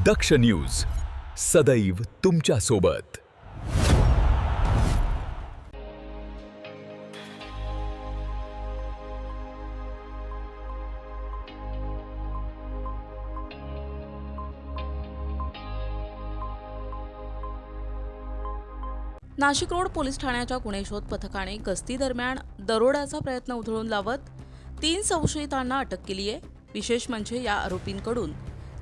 दक्ष news सदैव तुमच्या सोबत। नाशिक रोड पोलीस ठाण्याच्या गुन्हे शोध पथकाने गस्ती दरम्यान दरोड्याचा प्रयत्न उधळून लावत 3 संशयितांना अटक केली आहे। विशेष म्हणजे या आरोपींकडून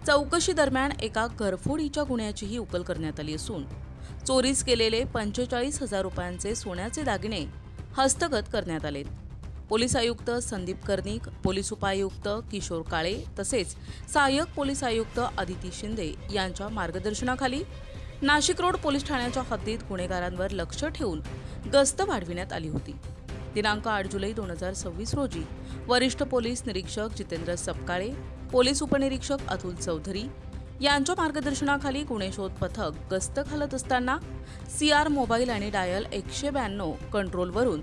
चौकशी दरम्यान एका घरफोडीच्या गुन्ह्याचीही उकल करण्यात आली असून चोरीस केलेले 45,000 रुपयांचे सोन्याचे दागिने हस्तगत करण्यात आलेत। पोलीस आयुक्त संदीप कर्णिक, पोलीस उपायुक्त किशोर काळे तसेच सहाय्यक पोलीस आयुक्त आदिती शिंदे यांच्या मार्गदर्शनाखाली नाशिक रोड पोलीस ठाण्याच्या हद्दीत गुन्हेगारांवर लक्ष ठेवून गस्त वाढविण्यात आली होती। दिनांक 8 जुलै 2026 रोजी वरिष्ठ पोलीस निरीक्षक जितेंद्र सपकाळे, पोलीस उपनिरीक्षक अतुल चौधरी यांच्या मार्गदर्शनाखाली गुन्हे शोध पथक गस्त घालत असताना CR मोबाईल आणि डायल 192 कंट्रोलवरून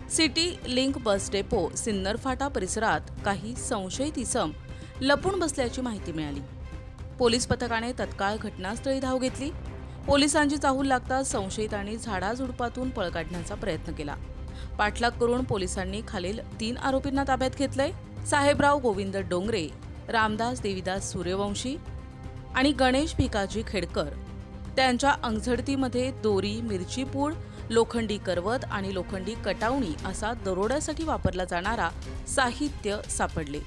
city link bus depot Sinnar फाटा परिसरात काही संशयित इसम लपून बसल्याची माहिती मिळाली। पोलीस पथकाने तत्काळ घटनास्थळी धाव घेतली। पोलिसांची चाहूल लागताच संशयितांनी झाडाझुडपातून पळ काढण्याचा प्रयत्न केला। पाठलाग करून पोलिसांनी खालील 3 आरोपींना ताब्यात घेतलंय। साहेबराव गोविंद डोंगरे, रामदास देवीदास सूर्यवंशी आणि गणेश भिकाजी खेडकर त्यांच्या अंगझडतीमध्ये दोरी, मिरची पूड, लोखंडी करवत आणि लोखंडी कटावणी असा दरोड्यासाठी वापरला जाणारा साहित्य सापडले।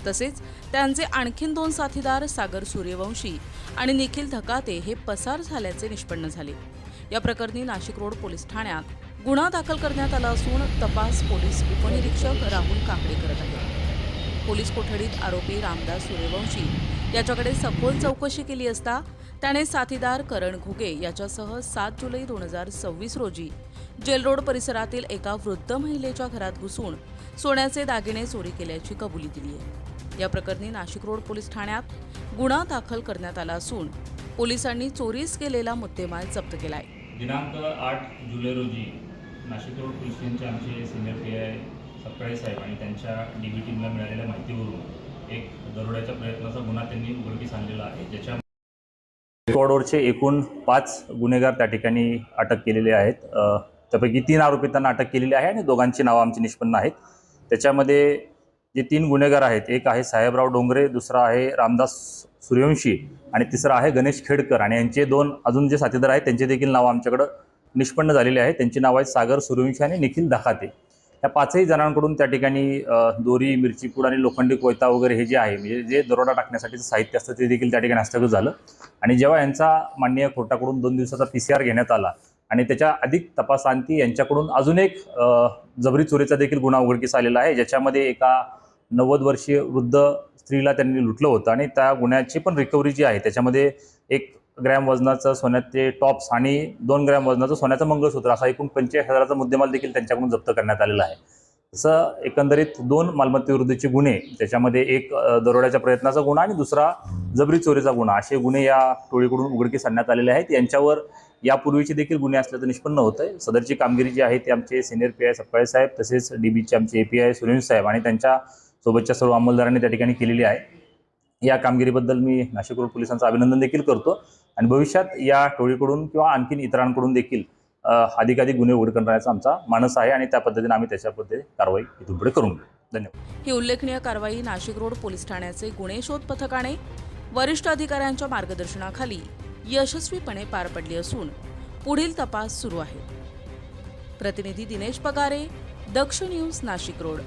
तसेच त्यांचे आणखीन 2 साथीदार सागर सूर्यवंशी आणि निखिल धकाते हे पसार झाल्याचे निष्पन्न झाले। या प्रकरणी नाशिक रोड पोलीस ठाण्यात गुन्हा दाखल करण्यात आला असून तपास पोलीस उपनिरीक्षक राहुल कांबळे करत आहेत। पोलीस कोठडीत आरोपी रामदास सूर्यवंशी याच्याकडे सखोल चौकशी केली असता त्याने साथीदार करण घुगे याच्यासह 7 जुलै 2026 रोजी जेल रोड परिसरातील एका वृद्ध महिलेच्या घरात घुसून सोन्याचे दागिने चोरी केल्याची कबुली दिली आहे। या प्रकरणी नाशिक रोड पोलीस ठाण्यात गुन्हा दाखल करण्यात आला असून पोलिसांनी चोरीस केलेला मुद्देमाल जप्त केलाय। दिनांक 8 जुलै रोजी नाशिक रोड पोलीस स्टेशनचे आमचे सिनियर PI सपकाळे साहेब आणि त्यांच्या DB टीमला मिळालेल्या माहितीवरून एक दरोड्याच्या प्रयत्नाचा गुन्हा त्यांनी उघडकीस आणलेला आहे, ज्याच्या रेकॉर्डवरचे एकूण 5 गुन्हेगार त्या ठिकाणी अटक केलेले आहेत। त्यापैकी 3 आरोपितांना अटक केलेली आहे आणि दोघांची नावं आमची निष्पन्न आहेत। त्याच्यामध्ये जे 3 गुन्हेगार आहेत, एक आहे साहेबराव डोंगरे, दुसरा आहे रामदास सूर्यवंशी आणि तिसरा आहे गणेश खेडकर आणि यांचे 2 अजून जे साथीदार आहेत त्यांचे देखील नावं आमच्याकडे निष्पन्न झालेले आहेत। त्यांची नावं आहेत सागर सूर्यवंशी आणि निखिल धकाते। या 5ही जणांकडून त्या ठिकाणी दोरी, मिरची पूड आणि लोखंडी कोयता वगैरे हे जे आहे म्हणजे जे दरोडा टाकण्यासाठीचं साहित्य असतं ते देखील त्या ठिकाणी हस्तगत झालं। आणि जेव्हा यांचा माननीय कोर्टाकडून 2 दिवसाचा PCR घेण्यात आला आणि त्याच्या अधिक तपासांती यांच्याकडून अजून एक जबरी चोरीचा देखील गुन्हा उघडकीस आलेला आहे, ज्याच्यामध्ये एका 90 वर्षीय वृद्ध स्त्रीला त्यांनी लुटलं होतं आणि त्या गुन्ह्याची पण रिकव्हरी जी आहे त्याच्यामध्ये 1 ग्रॅम वजनाचं सोन्याचे टॉप्स आणि 2 ग्रॅम वजनाचं सोन्याचं मंगळसूत्र असा एकूण 45,000चा मुद्देमाल देखील त्यांच्याकडून जप्त करण्यात आलेला आहे। तसं एकंदरीत 2 मालमत्तेविरुद्धचे गुन्हे, त्याच्यामध्ये एक दरोड्याच्या प्रयत्नाचा गुन्हा आणि दुसरा जबरी चोरीचा गुन्हा असे गुन्हे या टोळीकडून उघडकीस आणण्यात आलेले आहेत। यांच्यावर यापूर्वीचे देखील गुन्हे असल्याचं निष्पन्न होत आहे। सदरची कामगिरी जी आहे ती आमचे सिनियर PI सपकाळे साहेब तसेच DBचे आमचे API सूर्यवंशी साहेब आणि त्यांच्या सोबतच्या सर्व अंमलदारांनी त्या ठिकाणी केलेली आहे। या कामगिरीबद्दल मी नाशिक रोड पोलिसांचं अभिनंदन देखील करतो आणि भविष्यात या टोळीकडून किंवा आणखीन इतरांकडून देखील अधिकाधिक गुन्हे उघड करण्याचा आमचा मानस आहे आणि त्या पद्धतीने आम्ही त्याच्याबद्दल कारवाई इथून पुढे करून घेऊ। धन्यवाद। ही उल्लेखनीय कारवाई नाशिक रोड पोलीस ठाण्याचे गुन्हे शोध पथकाने वरिष्ठ अधिकाऱ्यांच्या मार्गदर्शनाखाली यशस्वीपणे पार पडली असून पुढील तपास सुरू आहे। प्रतिनिधी दिनेश पगारे, दक्ष न्यूज, नाशिक रोड।